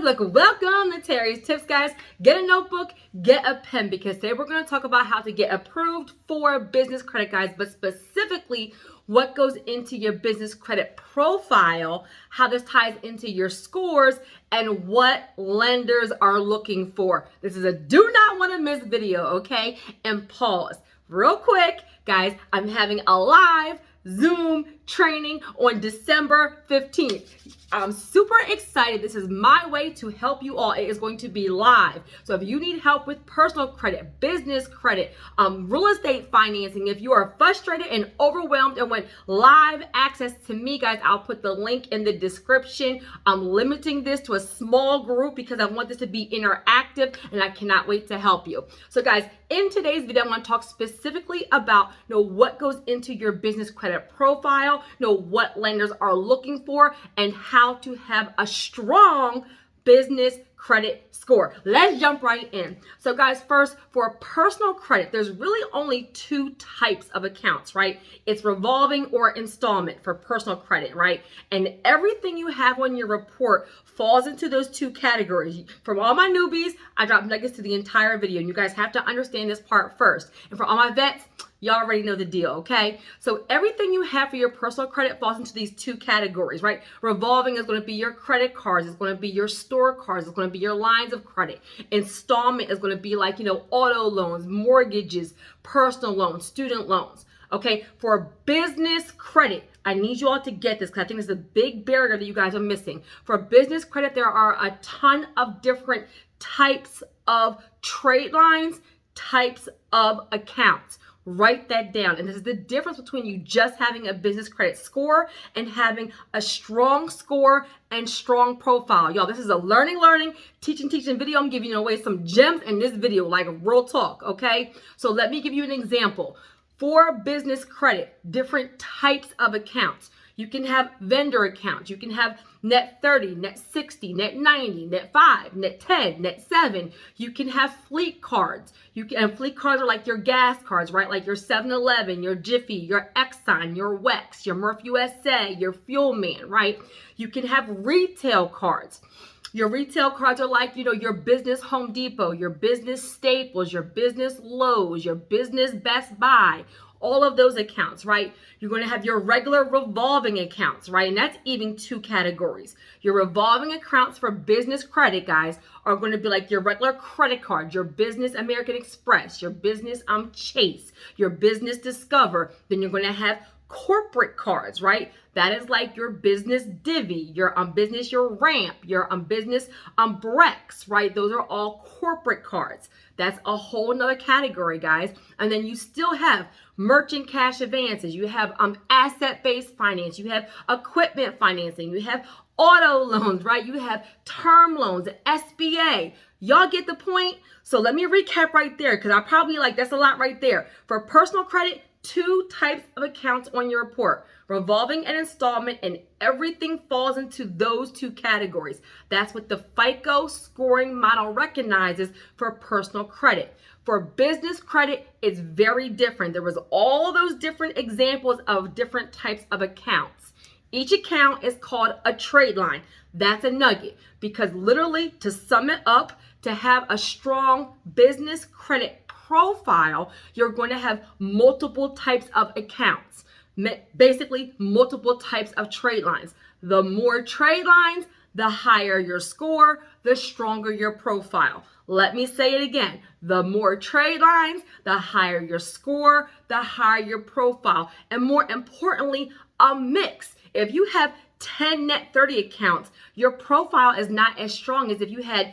Look, welcome to Terry's Tips, guys. Get a notebook, get a pen, because today we're going to talk about how to get approved for business credit, guys, but specifically what goes into your business credit profile, how this ties into your scores, and what lenders are looking for. This is a do not want to miss video, okay? And pause. Real quick, guys, I'm having a live Zoom training on December 15th. I'm super excited. This is my way to help you all. It is going to be live. So if you need help with personal credit, business credit, real estate financing, if you are frustrated and overwhelmed and want live access to me, guys, I'll put the link in the description. I'm limiting this to a small group because I want this to be interactive and I cannot wait to help you. So guys, in today's video, I'm going to talk specifically about what goes into your business credit profile, what lenders are looking for, and how to have a strong business credit score. Let's jump right in. So guys, first, for personal credit, there's really only two types of accounts, right? It's revolving or installment for personal credit, right? And everything you have on your report falls into those two categories. For all my newbies, I drop nuggets to the entire video, and you guys have to understand this part first. And for all my vets, y'all already know the deal, okay? So everything you have for your personal credit falls into these two categories, right? Revolving is going to be your credit cards. It's going to be your store cards. It's going to be your lines of credit. Installment is going to be like, auto loans, mortgages, personal loans, student loans. Okay, for business credit, I need you all to get this because I think it's a big barrier that you guys are missing. For business credit, there are a ton of different types of trade lines, types of accounts. Write that down. And this is the difference between you just having a business credit score and having a strong score and strong profile. Y'all, this is a learning, teaching video. I'm giving you away some gems in this video, like real talk, okay? So let me give you an example. For business credit, different types of accounts. You can have vendor accounts. You can have net 30, net 60, net 90, net 5, net 10, net 7. You can have fleet cards. And fleet cards are like your gas cards, right? Like your 7-Eleven, your Jiffy, your Exxon, your Wex, your Murph USA, your Fuel Man, right? You can have retail cards. Your retail cards are like, your business Home Depot, your business Staples, your business Lowe's, your business Best Buy, all of those accounts, right? You're going to have your regular revolving accounts, right? And that's even two categories. Your revolving accounts for business credit, guys, are going to be like your regular credit card, your business American Express, your business Chase, your business Discover. Then you're going to have corporate cards, right? That is like your business Divvy, your business, your Ramp, your business Brex, right? Those are all corporate cards. That's a whole nother category, guys. And then you still have merchant cash advances. You have asset-based finance. You have equipment financing. You have auto loans, right? You have term loans, SBA. Y'all get the point? So let me recap right there, because I probably that's a lot right there. For personal credit, two types of accounts on your report, revolving and installment, and everything falls into those two categories. That's what the FICO scoring model recognizes for personal credit. For business credit, it's very different. There was all those different examples of different types of accounts. Each account is called a trade line. That's a nugget, because literally, to sum it up, to have a strong business credit profile, you're going to have multiple types of accounts, basically multiple types of trade lines. The more trade lines, the higher your score, the stronger your profile. Let me say it again. The more trade lines, the higher your score, the higher your profile, and more importantly, a mix. If you have 10 net 30 accounts, your profile is not as strong as if you had,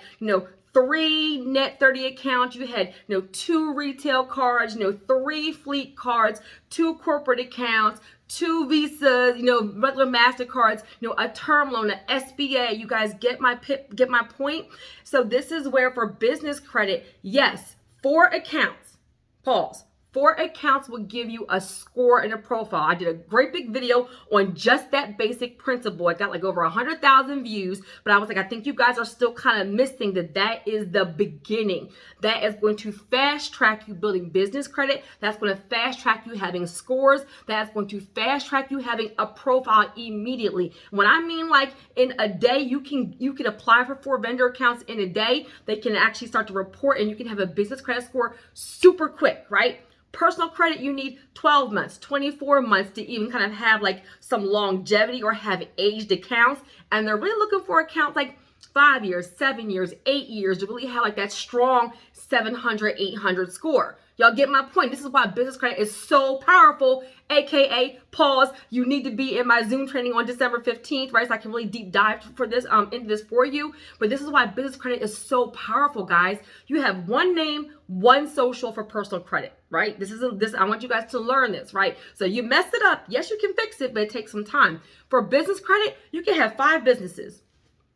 3 net 30 accounts, you had, 2 retail cards, 3 fleet cards, 2 corporate accounts, 2 visas, regular MasterCards, a term loan, an SBA. You guys get my point? So this is where for business credit, yes, 4 accounts, pause, 4 accounts will give you a score and a profile. I did a great big video on just that basic principle. It got like over 100,000 views, but I was like, I think you guys are still kind of missing that is the beginning. That is going to fast track you building business credit. That's going to fast track you having scores. That's going to fast track you having a profile immediately. When I mean like in a day, you can apply for 4 vendor accounts in a day. They can actually start to report and you can have a business credit score super quick, right? Personal credit, you need 12 months, 24 months to even kind of have like some longevity or have aged accounts. And they're really looking for accounts like 5 years, 7 years, 8 years to really have like that strong 700, 800 score. Y'all get my point. This is why business credit is so powerful, AKA pause. You need to be in my Zoom training on December 15th, right? So I can really deep dive for this into this for you. But this is why business credit is so powerful, guys. You have one name, one social for personal credit, right? I want you guys to learn this, right? So you messed it up. Yes, you can fix it, but it takes some time. For business credit, you can have 5 businesses.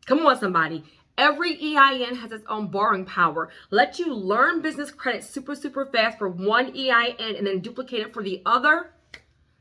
Come on, somebody. Every EIN has its own borrowing power. Let you learn business credit super, super fast for one EIN and then duplicate it for the other.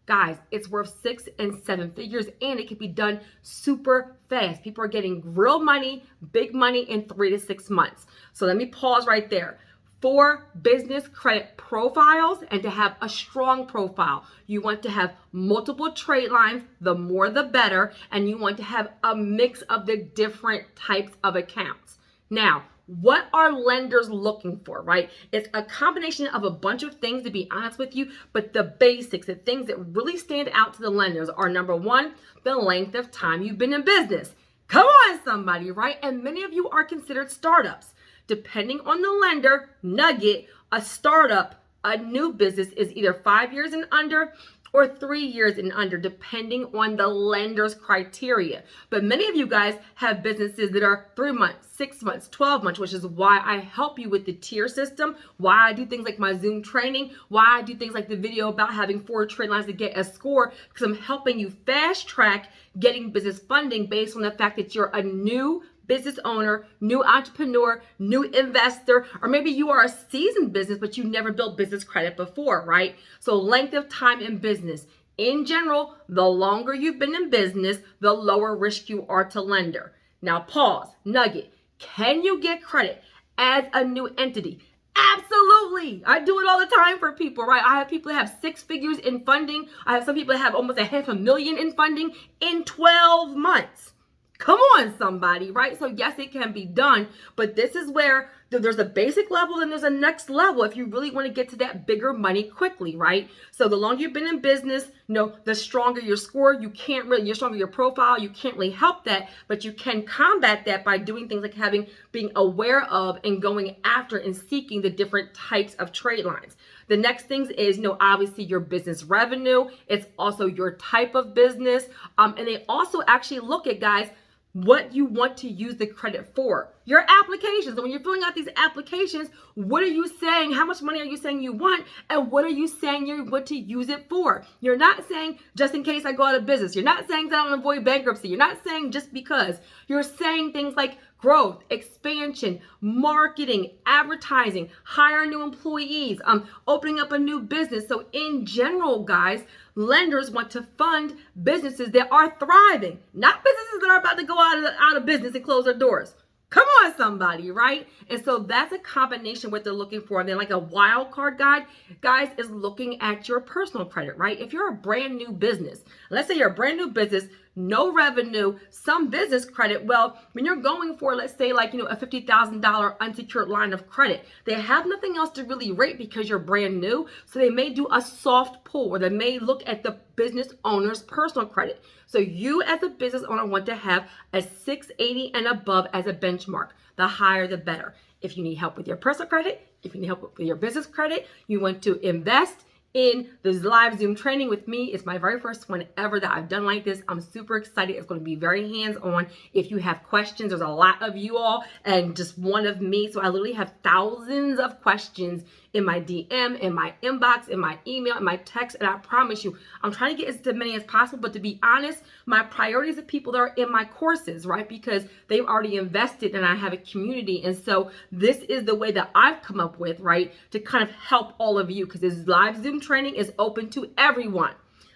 Guys, it's worth 6 and 7 figures and it can be done super fast. People are getting real money, big money in 3 to 6 months. So let me pause right there. For business credit profiles and to have a strong profile, you want to have multiple trade lines, the more the better, and you want to have a mix of the different types of accounts. Now, what are lenders looking for, right? It's a combination of a bunch of things, to be honest with you, but the basics, the things that really stand out to the lenders are, number 1, the length of time you've been in business. Come on, somebody, right? And many of you are considered startups. Depending on the lender, nugget, a startup, a new business is either 5 years and under or 3 years and under, depending on the lender's criteria. But many of you guys have businesses that are 3 months, 6 months, 12 months, which is why I help you with the tier system, why I do things like my Zoom training, why I do things like the video about having 4 trade lines to get a score, because I'm helping you fast track getting business funding based on the fact that you're a new business owner, new entrepreneur, new investor, or maybe you are a seasoned business, but you never built business credit before, right? So length of time in business. In general, the longer you've been in business, the lower risk you are to lender. Now pause, nugget. Can you get credit as a new entity? Absolutely. I do it all the time for people, right? I have people that have 6 figures in funding. I have some people that have almost $500,000 in funding in 12 months. Come on, somebody, right? So yes, it can be done, but this is where there's a basic level and there's a next level if you really want to get to that bigger money quickly, right? So the longer you've been in business, the stronger your score. You're stronger your profile. You can't really help that, but you can combat that by doing things like being aware of and going after and seeking the different types of trade lines. The next thing is, obviously your business revenue. It's also your type of business. And they also actually look at, guys, what you want to use the credit for. Your applications. And when you're filling out these applications, what are you saying? How much money are you saying you want? And what are you saying you want to use it for? You're not saying just in case I go out of business. You're not saying that I want to avoid bankruptcy. You're not saying just because. You're saying things like growth, expansion, marketing, advertising, hire new employees, opening up a new business. So in general, guys, lenders want to fund businesses that are thriving, not businesses that are about to go out of business and close their doors. Come on, somebody, right? And so that's a combination what they're looking for. And then like a wild card guide, guys, is looking at your personal credit, right? If you're a brand new business, let's say you're a brand new business, no revenue, some business credit. Well, when you're going for, let's say like, a $50,000 unsecured line of credit, they have nothing else to really rate because you're brand new. So they may do a soft pull or they may look at the business owner's personal credit. So you as a business owner want to have a 680 and above as a benchmark. The higher, the better. If you need help with your personal credit, if you need help with your business credit, you want to invest in this live Zoom training with me. It's my very first one ever that I've done like this. I'm super excited. It's going to be very hands-on. If you have questions, there's a lot of you all and just one of me. So I literally have thousands of questions in my DM, in my inbox, in my email, in my text. And I promise you, I'm trying to get as many as possible. But to be honest, my priorities are people that are in my courses, right? Because they've already invested and I have a community. And so this is the way that I've come up with, right, to kind of help all of you, because this live Zoom training is open to everyone.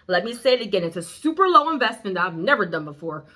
Let me say it again. It's a super low investment that I've never done before.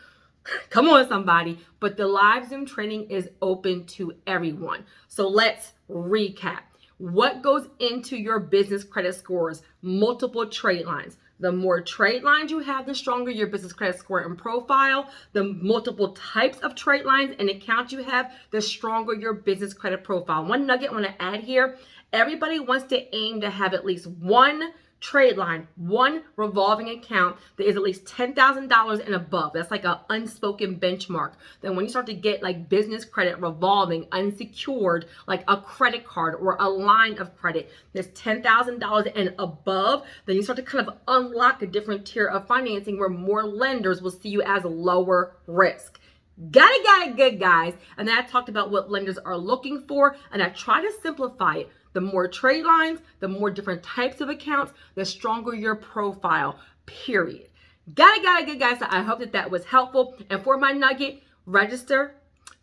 Come on, somebody. But the live Zoom training is open to everyone. So let's recap. What goes into your business credit scores? Multiple trade lines. The more trade lines you have, the stronger your business credit score and profile. The multiple types of trade lines and accounts you have, the stronger your business credit profile. One nugget I want to add here. Everybody wants to aim to have at least one trade line, one revolving account that is at least $10,000 and above. That's like an unspoken benchmark. Then when you start to get like business credit revolving, unsecured, like a credit card or a line of credit that's $10,000 and above, then you start to kind of unlock a different tier of financing where more lenders will see you as lower risk. Got it, good, guys. And then I talked about what lenders are looking for, and I try to simplify it. The more trade lines, the more different types of accounts, the stronger your profile, period. Got it, good, guys. So I hope that was helpful. And for my nugget, register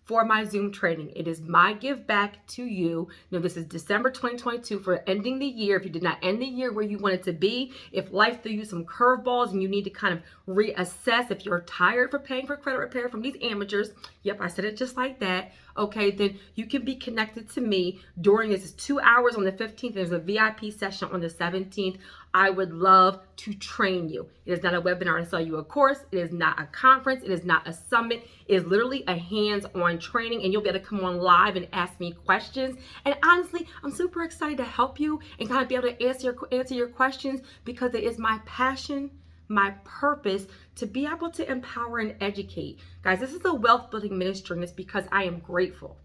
for my Zoom training. It is my give back to you. This is December 2022 for ending the year. If you did not end the year where you wanted to be, if life threw you some curveballs and you need to kind of reassess, if you're tired for paying for credit repair from these amateurs, yep, I said it just like that. Okay, then you can be connected to me during this. It's 2 hours on the 15th. There's a VIP session on the 17th. I would love to train you. It is not a webinar to sell you a course. It is not a conference. It is not a summit. It is literally a hands-on training, and you'll be able to come on live and ask me questions. And honestly, I'm super excited to help you and kind of be able to answer your questions, because it is my passion, my purpose to be able to empower and educate. Guys, this is a wealth building ministry, and it's because I am grateful.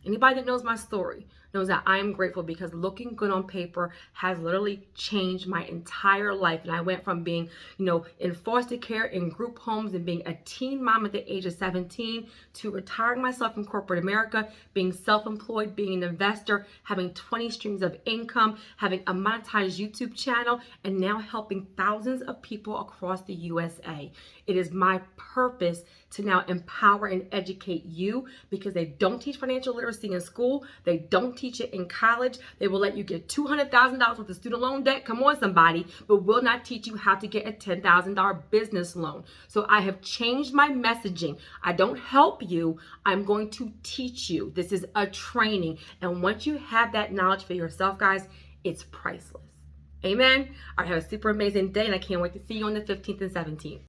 Anybody that knows my story knows that I am grateful, because looking good on paper has literally changed my entire life. And I went from being, in foster care, in group homes, and being a teen mom at the age of 17 to retiring myself from corporate America, being self-employed, being an investor, having 20 streams of income, having a monetized YouTube channel, and now helping thousands of people across the USA. It is my purpose to now empower and educate you, because they don't teach financial literacy in school. They don't teach it in college. They will let you get $200,000 worth of student loan debt. Come on, somebody, but will not teach you how to get a $10,000 business loan. So I have changed my messaging. I don't help you. I'm going to teach you. This is a training. And once you have that knowledge for yourself, guys, it's priceless. Amen. All right, have a super amazing day, and I can't wait to see you on the 15th and 17th.